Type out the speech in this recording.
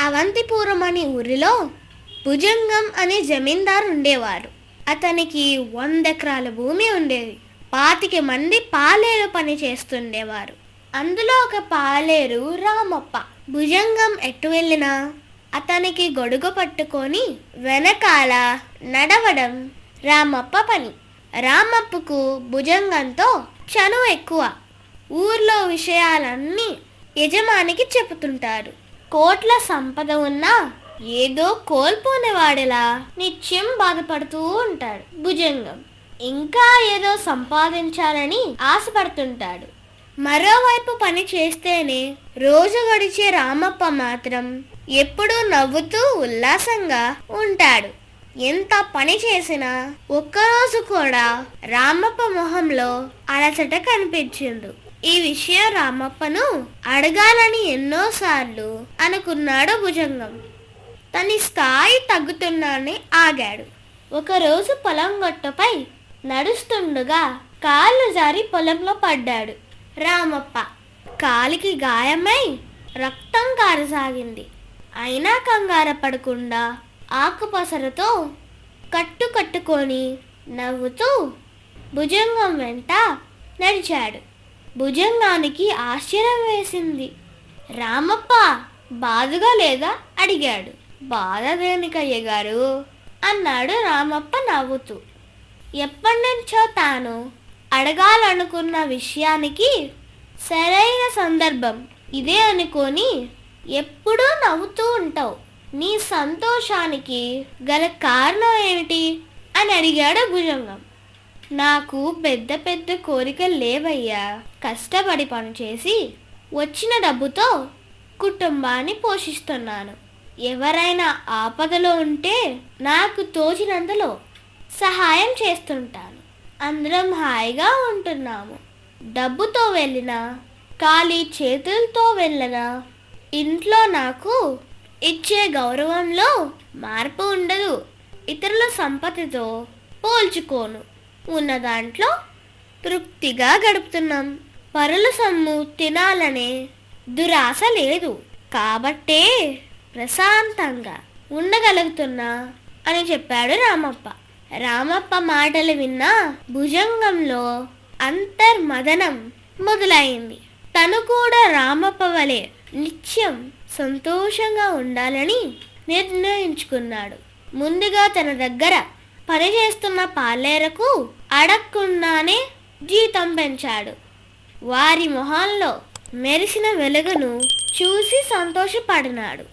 అవంతిపురం అనే ఊరిలో భుజంగం అనే జమీందారు ఉండేవారు. అతనికి 100 ఎకరాల భూమి ఉండేది. 25 మంది పాలేరు పని చేస్తుండేవారు. అందులో ఒక పాలేరు రామప్ప. భుజంగం ఎటు వెళ్ళినా అతనికి గొడుగు పట్టుకొని వెనకాల నడవడం రామప్ప పని. రామప్పకు భుజంగంతో చనువు ఎక్కువ. ఊర్లో విషయాలన్నీ యజమానికి చెబుతుంటారు. కోట్ల సంపద ఉన్నా ఏదో కోల్పోనేవాడిలా నిత్యం బాధపడుతూ ఉంటాడు భుజంగం. ఇంకా ఏదో సంపాదించాలని ఆశపడుతుంటాడు. మరోవైపు పని చేస్తేనే రోజు గడిచే రామప్ప మాత్రం ఎప్పుడూ నవ్వుతూ ఉల్లాసంగా ఉంటాడు. ఎంత పని చేసినా ఒక్కరోజు కూడా రామప్ప మొహంలో అలసట కనిపించింది. ఈ విషయం రామప్పను అడగాలని ఎన్నోసార్లు అనుకున్నాడు భుజంగం. తన స్థాయి తగ్గుతున్నానని ఆగాడు. ఒకరోజు పొలం గట్టుపై నడుస్తుండగా కాళ్ళు జారి పొలంలో పడ్డాడు రామప్ప. కాలికి గాయమై రక్తం కారసాగింది. అయినా కంగారు పడకుండా ఆకుపసరతో కట్టుకొని నవ్వుతూ భుజంగం వెంట నడిచాడు. భుజంగానికి ఆశ్చర్యం వేసింది. రామప్ప బాధగా లేదా అడిగాడు. బాధ దేనికయ్య గారు అన్నాడు రామప్ప నవ్వుతూ. ఎప్పటి నుంచో తాను అడగాలనుకున్న విషయానికి సరైన సందర్భం ఇదే అనుకొని ఎప్పుడూ నవ్వుతూ ఉంటావు. నీ సంతోషానికి గల కారణం ఏమిటి అని అడిగాడు భుజంగం. నాకు పెద్ద పెద్ద కోరికలు లేవయ్యా. కష్టపడి పనిచేసి వచ్చిన డబ్బుతో కుటుంబాన్ని పోషిస్తున్నాను. ఎవరైనా ఆపదలో ఉంటే నాకు తోచినంతలో సహాయం చేస్తుంటాను. అందరం హాయిగా ఉంటున్నాము. డబ్బుతో వెళ్ళినా ఖాళీ చేతులతో వెళ్ళినా ఇంట్లో నాకు ఇచ్చే గౌరవంలో మార్పు ఉండదు. ఇతరుల సంపదతో పోల్చుకోను. ఉన్న దాంట్లో తృప్తిగా గడుపుతున్నాం. పరుల సొమ్ము తినాలనే దురాశ లేదు. కాబట్టే ప్రశాంతంగా ఉండగలుగుతున్నా అని చెప్పాడు రామప్ప. రామప్ప మాటలు విన్న భుజంగంలో అంతర్మదనం మొదలైంది. తను కూడా రామప్ప వలె నిత్యం సంతోషంగా ఉండాలని నిర్ణయించుకున్నాడు. ముందుగా తన దగ్గర పనిచేస్తున్న పాలేరకు అడగకుండానే జీతం పెంచాడు. వారి మొహాల్లో మెరిసిన వెలుగును చూసి సంతోషపడినాడు.